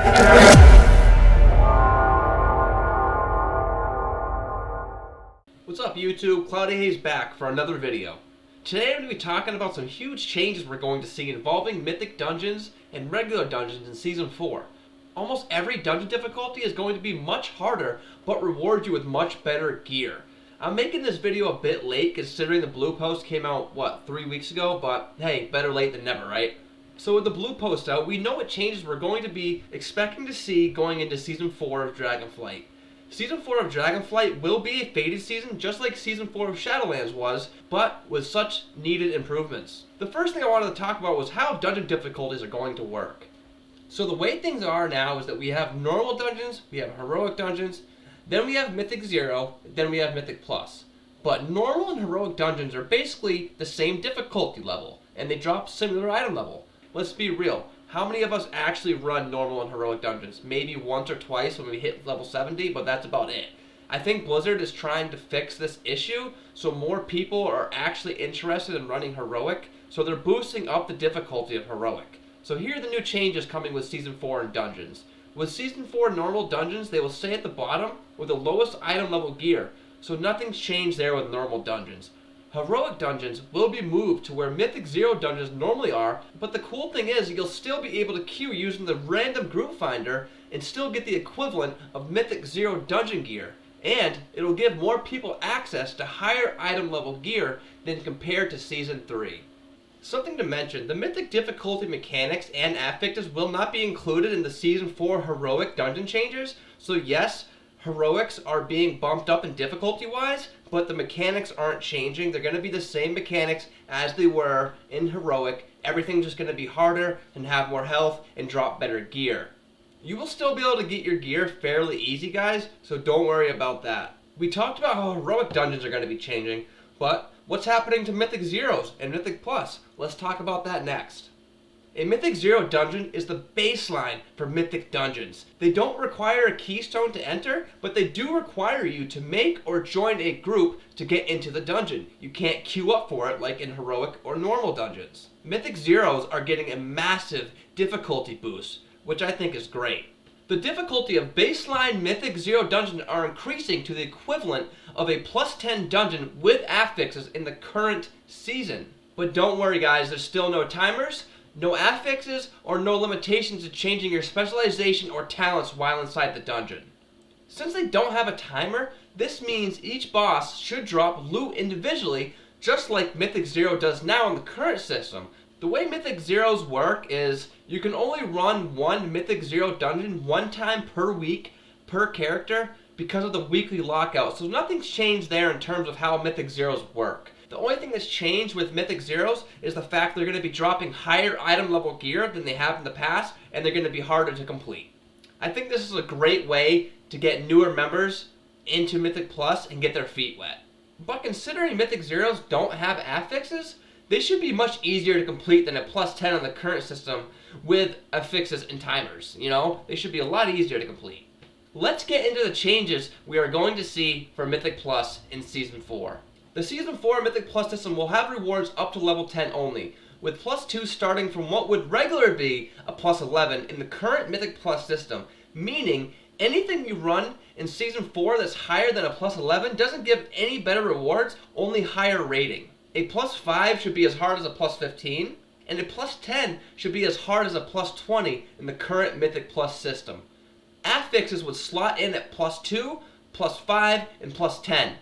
What's up YouTube, Cloudy Haze back for another video. Today I'm going to be talking about some huge changes we're going to see involving mythic dungeons and regular dungeons in Season 4. Almost every dungeon difficulty is going to be much harder, but reward you with much better gear. I'm making this video a bit late considering the blue post came out, 3 weeks ago, but hey, better late than never, right? So with the blue post out, we know what changes we're going to be expecting to see going into Season 4 of Dragonflight. Season 4 of Dragonflight will be a faded season just like Season 4 of Shadowlands was, but with such needed improvements. The first thing I wanted to talk about was how dungeon difficulties are going to work. So the way things are now is that we have normal dungeons, we have heroic dungeons, then we have Mythic 0, then we have Mythic Plus. But normal and heroic dungeons are basically the same difficulty level, and they drop similar item level. Let's be real. How many of us actually run normal and heroic dungeons? Maybe once or twice when we hit level 70, but that's about it. I think Blizzard is trying to fix this issue so more people are actually interested in running heroic, so they're boosting up the difficulty of heroic. So here are the new changes coming with Season 4 in dungeons. With Season 4 normal dungeons, they will stay at the bottom with the lowest item level gear, so nothing's changed there with normal dungeons. Heroic dungeons will be moved to where Mythic 0 dungeons normally are, but the cool thing is you'll still be able to queue using the random group finder and still get the equivalent of Mythic 0 dungeon gear, and it'll give more people access to higher item level gear than compared to Season 3. Something to mention, the Mythic difficulty mechanics and affixes will not be included in the Season 4 heroic dungeon changes, so yes, heroics are being bumped up in difficulty-wise, but the mechanics aren't changing. They're going to be the same mechanics as they were in heroic. Everything's just going to be harder and have more health and drop better gear. You will still be able to get your gear fairly easy, guys, so don't worry about that. We talked about how heroic dungeons are going to be changing, but what's happening to Mythic Zeros and Mythic Plus? Let's talk about that next. A Mythic 0 dungeon is the baseline for Mythic dungeons. They don't require a keystone to enter, but they do require you to make or join a group to get into the dungeon. You can't queue up for it like in heroic or normal dungeons. Mythic Zeros are getting a massive difficulty boost, which I think is great. The difficulty of baseline Mythic 0 dungeons are increasing to the equivalent of a plus 10 dungeon with affixes in the current season. But don't worry guys, there's still no timers, no affixes, or no limitations to changing your specialization or talents while inside the dungeon. Since they don't have a timer, this means each boss should drop loot individually, just like Mythic 0 does now in the current system. The way Mythic Zeros work is you can only run one Mythic 0 dungeon one time per week per character because of the weekly lockout, so nothing's changed there in terms of how Mythic Zeros work. The only thing that's changed with Mythic Zeros is the fact they're going to be dropping higher item level gear than they have in the past, and they're going to be harder to complete. I think this is a great way to get newer members into Mythic Plus and get their feet wet. But considering Mythic Zeros don't have affixes, they should be much easier to complete than a plus 10 on the current system with affixes and timers. They should be a lot easier to complete. Let's get into the changes we are going to see for Mythic Plus in Season 4. The Season 4 Mythic Plus system will have rewards up to level 10 only, with plus 2 starting from what would regularly be a plus 11 in the current Mythic Plus system, meaning anything you run in Season 4 that's higher than a plus 11 doesn't give any better rewards, only higher rating. A plus 5 should be as hard as a plus 15, and a plus 10 should be as hard as a plus 20 in the current Mythic Plus system. Affixes would slot in at plus 2, plus 5, and plus 10.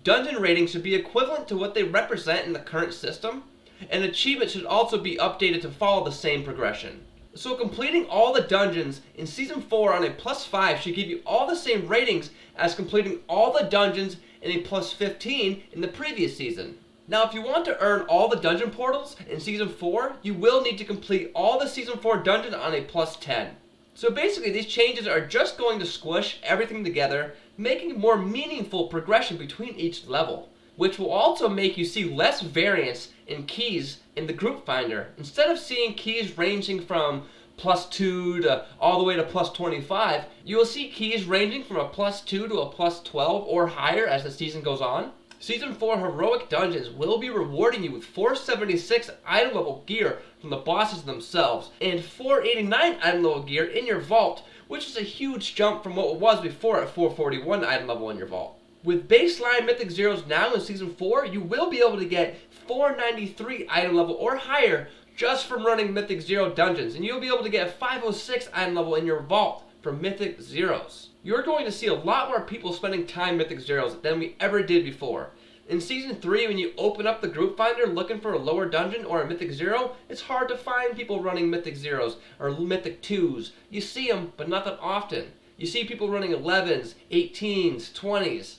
Dungeon ratings should be equivalent to what they represent in the current system, and achievements should also be updated to follow the same progression. So completing all the dungeons in Season 4 on a plus 5 should give you all the same ratings as completing all the dungeons in a plus 15 in the previous season. Now if you want to earn all the dungeon portals in Season 4, you will need to complete all the Season 4 dungeons on a plus 10. So basically these changes are just going to squish everything together, making a more meaningful progression between each level, which will also make you see less variance in keys in the group finder. Instead of seeing keys ranging from plus 2 to all the way to plus 25, you will see keys ranging from a plus 2 to a plus 12 or higher as the season goes on. Season 4 Heroic Dungeons will be rewarding you with 476 item level gear from the bosses themselves, and 489 item level gear in your vault which is a huge jump from what it was before at 441 item level in your vault. With baseline Mythic Zeros now in Season 4, you will be able to get 493 item level or higher just from running Mythic Zero dungeons, and you'll be able to get 506 item level in your vault from Mythic Zeros. You're going to see a lot more people spending time Mythic Zeros than we ever did before. In Season 3, when you open up the group finder looking for a lower dungeon or a Mythic Zero, it's hard to find people running Mythic Zeros or Mythic 2s. You see them, but not that often. You see people running 11s, 18s, 20s.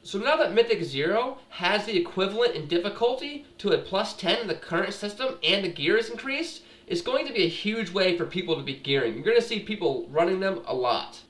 So now that Mythic Zero has the equivalent in difficulty to a plus 10 in the current system and the gear is increased, it's going to be a huge way for people to be gearing. You're going to see people running them a lot.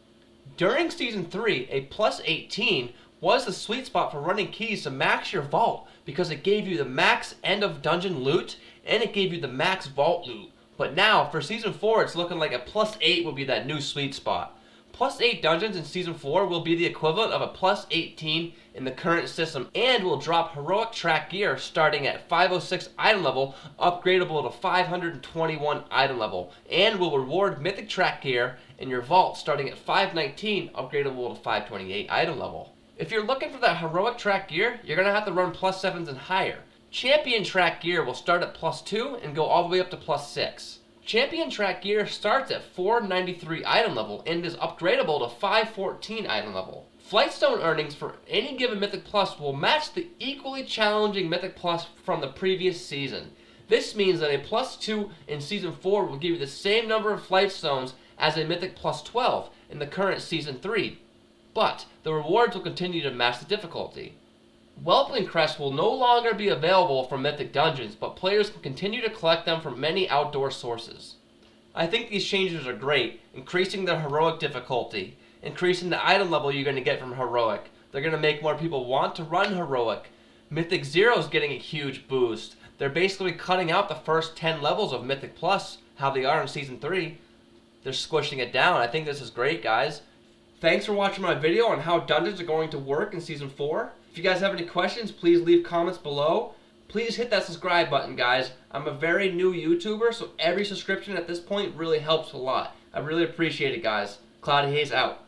During Season 3, a plus 18 was the sweet spot for running keys to max your vault because it gave you the max end of dungeon loot and it gave you the max vault loot. But now for Season 4, it's looking like a plus 8 will be that new sweet spot. Plus 8 dungeons in Season 4 will be the equivalent of a plus 18 in the current system and will drop heroic track gear starting at 506 item level, upgradable to 521 item level, and will reward mythic track gear in your vault starting at 519, upgradable to 528 item level. If you're looking for that heroic track gear, you're going to have to run plus 7s and higher. Champion track gear will start at plus 2 and go all the way up to plus 6. Champion track gear starts at 493 item level and is upgradable to 514 item level. Flightstone earnings for any given Mythic Plus will match the equally challenging Mythic Plus from the previous season. This means that a plus 2 in Season 4 will give you the same number of Flightstones as a Mythic Plus 12 in the current Season 3, but the rewards will continue to match the difficulty. Whelpling Crests will no longer be available from Mythic Dungeons, but players can continue to collect them from many outdoor sources. I think these changes are great, increasing the heroic difficulty, increasing the item level you're going to get from heroic. They're going to make more people want to run heroic. Mythic Zero's getting a huge boost. They're basically cutting out the first 10 levels of Mythic Plus, how they are in Season 3. They're squishing it down. I think this is great, guys. Thanks for watching my video on how dungeons are going to work in Season 4. If you guys have any questions, please leave comments below. Please hit that subscribe button, guys. I'm a very new YouTuber, so every subscription at this point really helps a lot. I really appreciate it, guys. Cloudy Haze out.